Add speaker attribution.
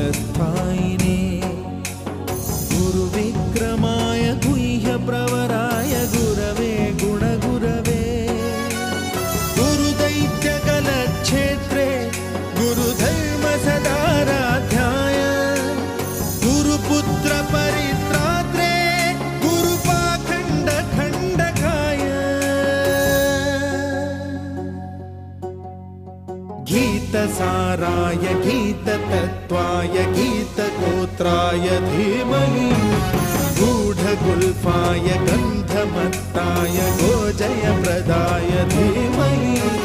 Speaker 1: कालस्थायिने गुरुविक्रमाय गुह्यप्रवराय गुरवे गुणगुरवे गुरुदैत्यकलक्षेत्रे गुरुधर्मसदाराध्याय गुरुपुत्रपरित्रात्रे गुरुपाखण्डखण्डकाय गीतसाराय गीततत्त्वाय गीतगोत्राय धीमहि गूढगुल्फाय गन्धमत्ताय गोजयप्रदाय धीमहि